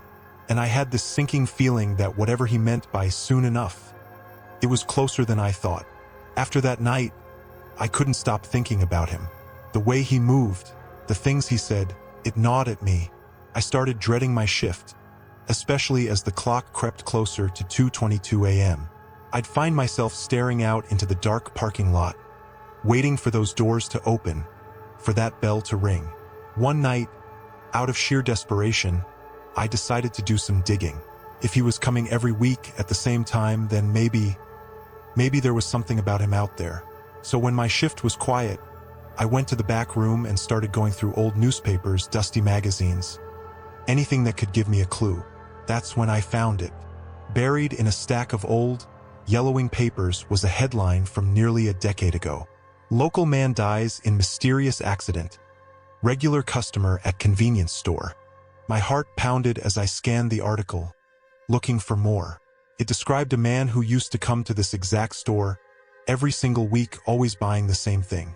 And I had this sinking feeling that whatever he meant by soon enough, it was closer than I thought. After that night, I couldn't stop thinking about him. The way he moved, the things he said, it gnawed at me. I started dreading my shift, especially as the clock crept closer to 2:22 a.m. I'd find myself staring out into the dark parking lot, waiting for those doors to open, for that bell to ring. One night, out of sheer desperation, I decided to do some digging. If he was coming every week at the same time, then maybe there was something about him out there. So when my shift was quiet, I went to the back room and started going through old newspapers, dusty magazines, anything that could give me a clue. That's when I found it. Buried in a stack of old, yellowing papers was a headline from nearly a decade ago. "Local man dies in mysterious accident. Regular customer at convenience store." My heart pounded as I scanned the article, looking for more. It described a man who used to come to this exact store every single week, always buying the same thing: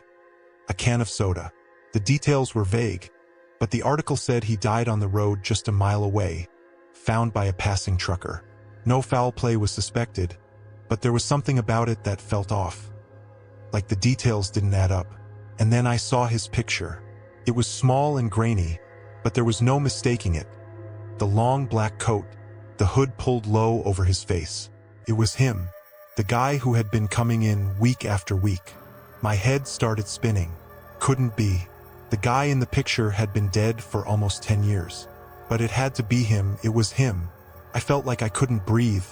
a can of soda. The details were vague, but the article said he died on the road just a mile away, found by a passing trucker. No foul play was suspected, but there was something about it that felt off. Like the details didn't add up. And then I saw his picture. It was small and grainy, but there was no mistaking it. The long black coat, the hood pulled low over his face. It was him, the guy who had been coming in week after week. My head started spinning. Couldn't be. The guy in the picture had been dead for almost 10 years. But it had to be him. It was him. I felt like I couldn't breathe.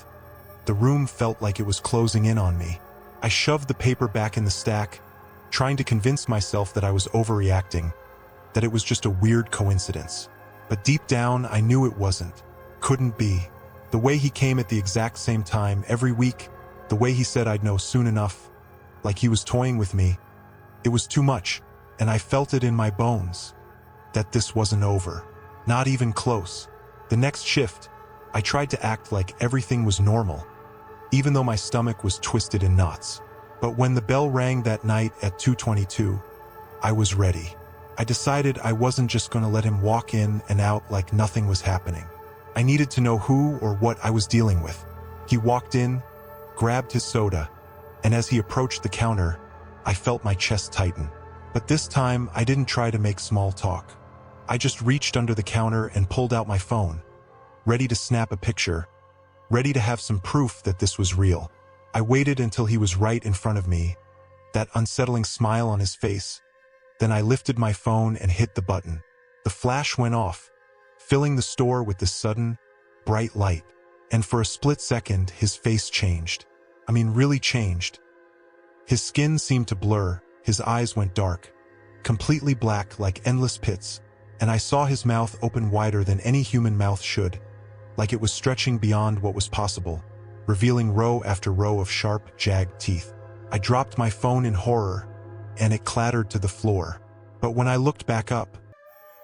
The room felt like it was closing in on me. I shoved the paper back in the stack, trying to convince myself that I was overreacting, that it was just a weird coincidence. But deep down, I knew it wasn't. Couldn't be. The way he came at the exact same time every week, the way he said I'd know soon enough, like he was toying with me, it was too much, and I felt it in my bones, that this wasn't over. Not even close. The next shift, I tried to act like everything was normal, even though my stomach was twisted in knots. But when the bell rang that night at 2:22, I was ready. I decided I wasn't just going to let him walk in and out like nothing was happening. I needed to know who or what I was dealing with. He walked in, grabbed his soda, and as he approached the counter, I felt my chest tighten. But this time, I didn't try to make small talk. I just reached under the counter and pulled out my phone, ready to snap a picture, ready to have some proof that this was real. I waited until he was right in front of me, that unsettling smile on his face. Then I lifted my phone and hit the button. The flash went off, filling the store with this sudden, bright light. And for a split second, his face changed. I mean, really changed. His skin seemed to blur, his eyes went dark, completely black like endless pits, and I saw his mouth open wider than any human mouth should, like it was stretching beyond what was possible, revealing row after row of sharp, jagged teeth. I dropped my phone in horror, and it clattered to the floor. But when I looked back up,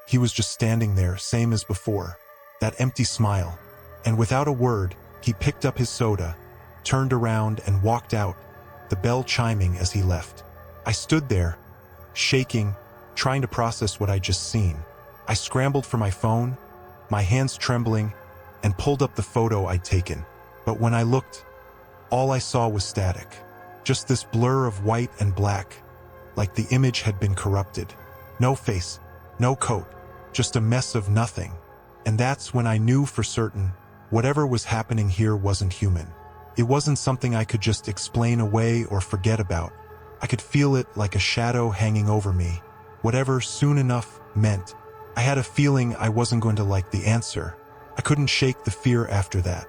he was just standing there, same as before. that empty smile. And without a word, he picked up his soda, turned around and walked out, the bell chiming as he left. I stood there, shaking, trying to process what I'd just seen. I scrambled for my phone, my hands trembling, and pulled up the photo I'd taken. But when I looked, all I saw was static. Just this blur of white and black, like the image had been corrupted. No face, no coat, just a mess of nothing. And that's when I knew for certain, whatever was happening here wasn't human. It wasn't something I could just explain away or forget about. I could feel it like a shadow hanging over me. Whatever soon enough meant. I had a feeling I wasn't going to like the answer. I couldn't shake the fear after that.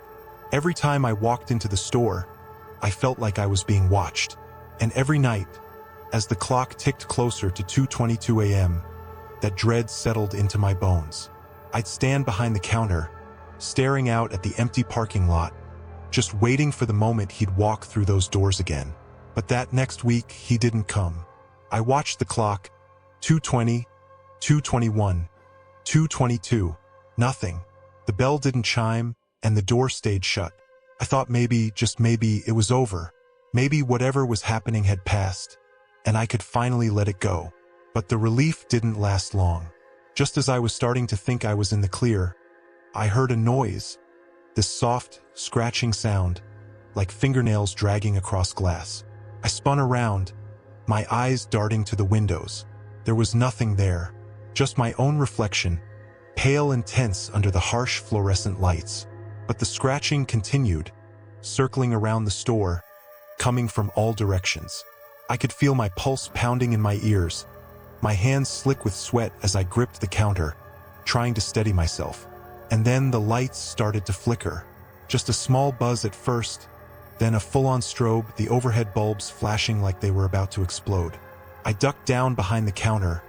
Every time I walked into the store, I felt like I was being watched. And every night, as the clock ticked closer to 2:22 a.m., that dread settled into my bones. I'd stand behind the counter, staring out at the empty parking lot, just waiting for the moment he'd walk through those doors again. But that next week, he didn't come. I watched the clock, 2:20, 2:21, 2:22, nothing. The bell didn't chime, and the door stayed shut. I thought maybe, just maybe, it was over. Maybe whatever was happening had passed, and I could finally let it go. But the relief didn't last long. Just as I was starting to think I was in the clear, I heard a noise, this soft, scratching sound, like fingernails dragging across glass. I spun around, my eyes darting to the windows. There was nothing there, just my own reflection, pale and tense under the harsh fluorescent lights. But the scratching continued, circling around the store, coming from all directions. I could feel my pulse pounding in my ears, my hands slick with sweat as I gripped the counter, trying to steady myself. And then the lights started to flicker. Just a small buzz at first, then a full-on strobe, the overhead bulbs flashing like they were about to explode. I ducked down behind the counter,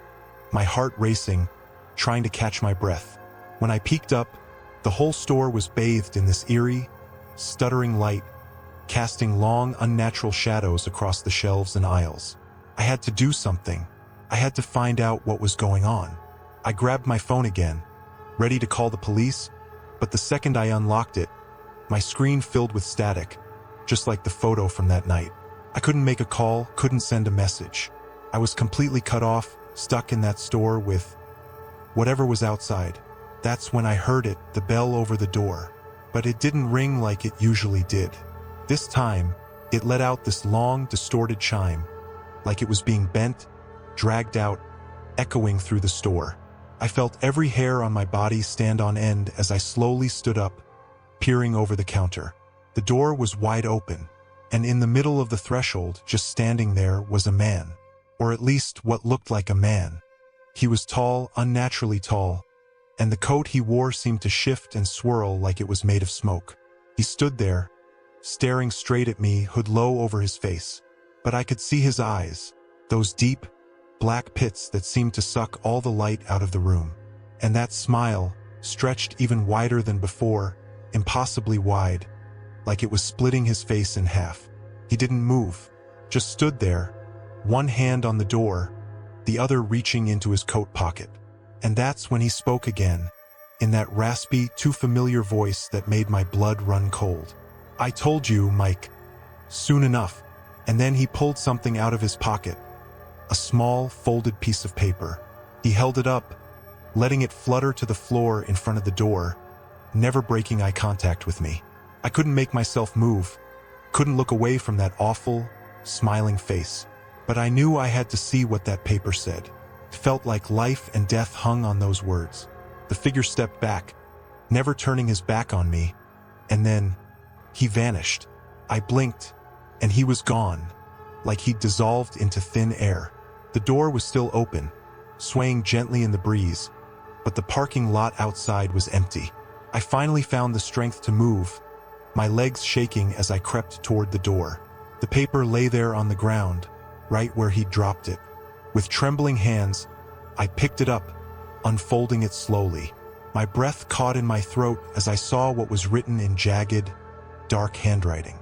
my heart racing, trying to catch my breath. When I peeked up, the whole store was bathed in this eerie, stuttering light, casting long, unnatural shadows across the shelves and aisles. I had to do something. I had to find out what was going on. I grabbed my phone again, ready to call the police, but the second I unlocked it, my screen filled with static, just like the photo from that night. I couldn't make a call, couldn't send a message. I was completely cut off, stuck in that store with whatever was outside. That's when I heard it, the bell over the door. But it didn't ring like it usually did. This time, it let out this long, distorted chime, like it was being bent, dragged out, echoing through the store. I felt every hair on my body stand on end as I slowly stood up, peering over the counter. The door was wide open, and in the middle of the threshold, just standing there, was a man. Or at least what looked like a man. He was tall, unnaturally tall, and the coat he wore seemed to shift and swirl like it was made of smoke. He stood there, staring straight at me, hood low over his face. But I could see his eyes, those deep, black pits that seemed to suck all the light out of the room. And that smile, stretched even wider than before, impossibly wide, like it was splitting his face in half. He didn't move, just stood there, one hand on the door, the other reaching into his coat pocket. And that's when he spoke again, in that raspy, too familiar voice that made my blood run cold. "I told you, Mike. Soon enough." And then he pulled something out of his pocket, a small, folded piece of paper. He held it up, letting it flutter to the floor in front of the door, never breaking eye contact with me. I couldn't make myself move, couldn't look away from that awful, smiling face. But I knew I had to see what that paper said. It felt like life and death hung on those words. The figure stepped back, never turning his back on me, and then he vanished. I blinked, and he was gone, like he'd dissolved into thin air. The door was still open, swaying gently in the breeze, but the parking lot outside was empty. I finally found the strength to move, my legs shaking as I crept toward the door. The paper lay there on the ground, right where he'd dropped it. With trembling hands, I picked it up, unfolding it slowly. My breath caught in my throat as I saw what was written in jagged, dark handwriting.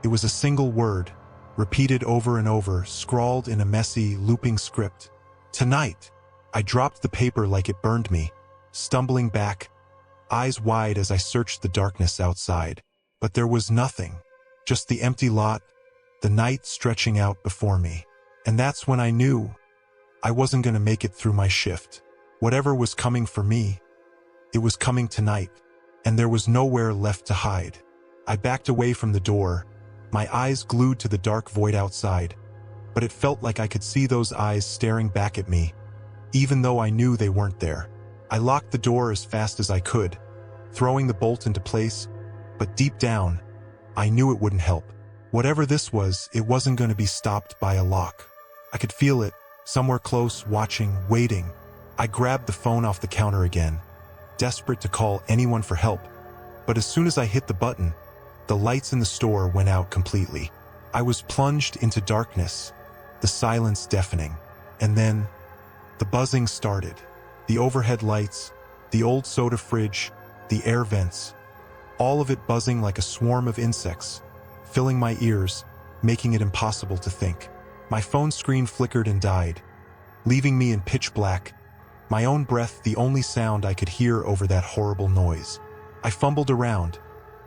It was a single word, repeated over and over, scrawled in a messy, looping script. "Tonight." I dropped the paper like it burned me, stumbling back, eyes wide as I searched the darkness outside. But there was nothing, just the empty lot, the night stretching out before me. And that's when I knew I wasn't going to make it through my shift. Whatever was coming for me, it was coming tonight, and there was nowhere left to hide. I backed away from the door, my eyes glued to the dark void outside, but it felt like I could see those eyes staring back at me, even though I knew they weren't there. I locked the door as fast as I could, throwing the bolt into place, but deep down, I knew it wouldn't help. Whatever this was, it wasn't going to be stopped by a lock. I could feel it, somewhere close, watching, waiting. I grabbed the phone off the counter again, desperate to call anyone for help. But as soon as I hit the button, the lights in the store went out completely. I was plunged into darkness, the silence deafening. And then, the buzzing started. The overhead lights, the old soda fridge, the air vents, all of it buzzing like a swarm of insects, filling my ears, making it impossible to think. My phone screen flickered and died, leaving me in pitch black, my own breath the only sound I could hear over that horrible noise. I fumbled around,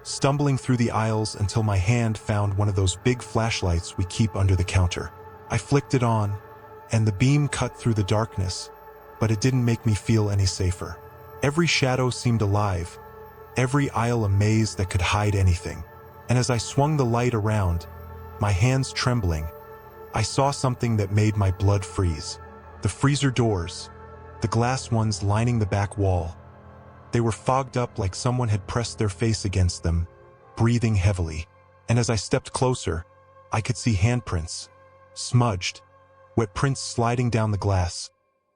stumbling through the aisles until my hand found one of those big flashlights we keep under the counter. I flicked it on, and the beam cut through the darkness, but it didn't make me feel any safer. Every shadow seemed alive, every aisle a maze that could hide anything. And as I swung the light around, my hands trembling, I saw something that made my blood freeze. The freezer doors, the glass ones lining the back wall. They were fogged up like someone had pressed their face against them, breathing heavily. And as I stepped closer, I could see handprints, smudged, wet prints sliding down the glass,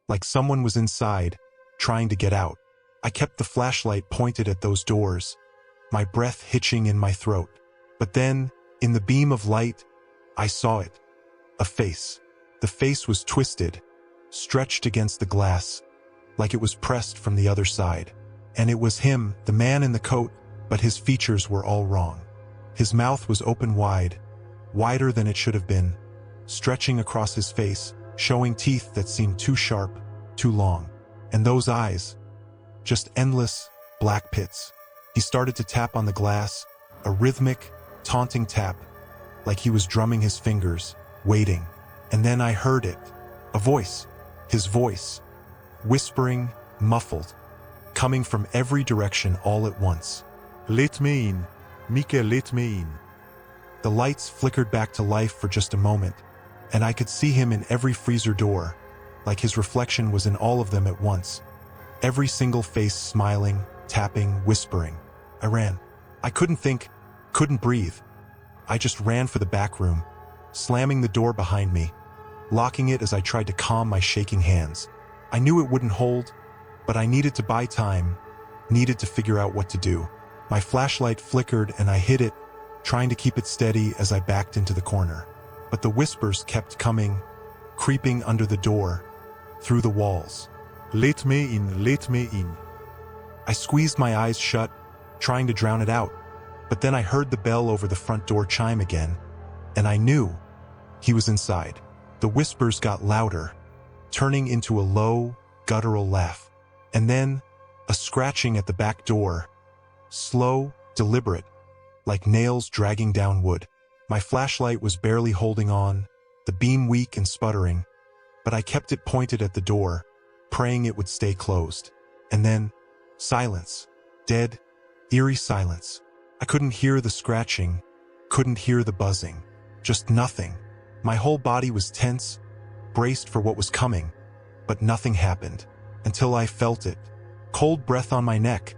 like someone was inside, trying to get out. I kept the flashlight pointed at those doors, my breath hitching in my throat. But then, in the beam of light, I saw it. A face. The face was twisted, stretched against the glass, like it was pressed from the other side. And it was him, the man in the coat, but his features were all wrong. His mouth was open wide, wider than it should have been, stretching across his face, showing teeth that seemed too sharp, too long. And those eyes, just endless, black pits. He started to tap on the glass, a rhythmic, taunting tap, like he was drumming his fingers, waiting. And then I heard it. A voice. His voice. Whispering, muffled, coming from every direction all at once. Let me in. Mika, let me in. The lights flickered back to life for just a moment, and I could see him in every freezer door, like his reflection was in all of them at once. Every single face smiling, tapping, whispering. I ran. I couldn't think, couldn't breathe. I just ran for the back room, slamming the door behind me, locking it as I tried to calm my shaking hands. I knew it wouldn't hold, but I needed to buy time, needed to figure out what to do. My flashlight flickered and I hid it, trying to keep it steady as I backed into the corner. But the whispers kept coming, creeping under the door, through the walls. Let me in, let me in. I squeezed my eyes shut, trying to drown it out. But then I heard the bell over the front door chime again, and I knew he was inside. The whispers got louder, turning into a low, guttural laugh. And then, a scratching at the back door, slow, deliberate, like nails dragging down wood. My flashlight was barely holding on, the beam weak and sputtering, but I kept it pointed at the door, praying it would stay closed. And then, silence. Dead, eerie silence. I couldn't hear the scratching, couldn't hear the buzzing. Just nothing. My whole body was tense, braced for what was coming, but nothing happened. Until I felt it. Cold breath on my neck,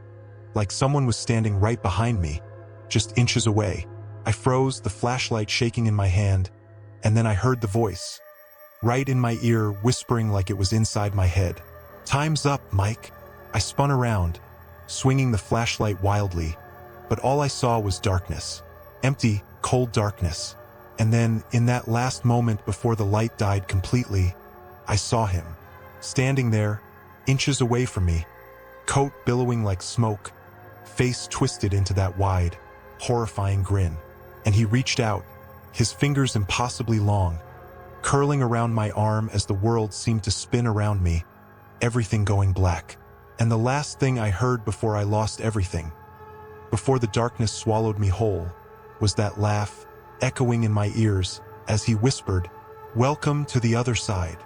like someone was standing right behind me, just inches away. I froze, the flashlight shaking in my hand, and then I heard the voice, right in my ear, whispering like it was inside my head. "Time's up, Mike." I spun around, swinging the flashlight wildly, but all I saw was darkness. Empty, cold darkness. And then, in that last moment before the light died completely, I saw him, standing there, inches away from me, coat billowing like smoke, face twisted into that wide, horrifying grin. And he reached out, his fingers impossibly long, curling around my arm as the world seemed to spin around me, everything going black. And the last thing I heard before I lost everything, before the darkness swallowed me whole, was that laugh echoing in my ears as he whispered, "Welcome to the other side."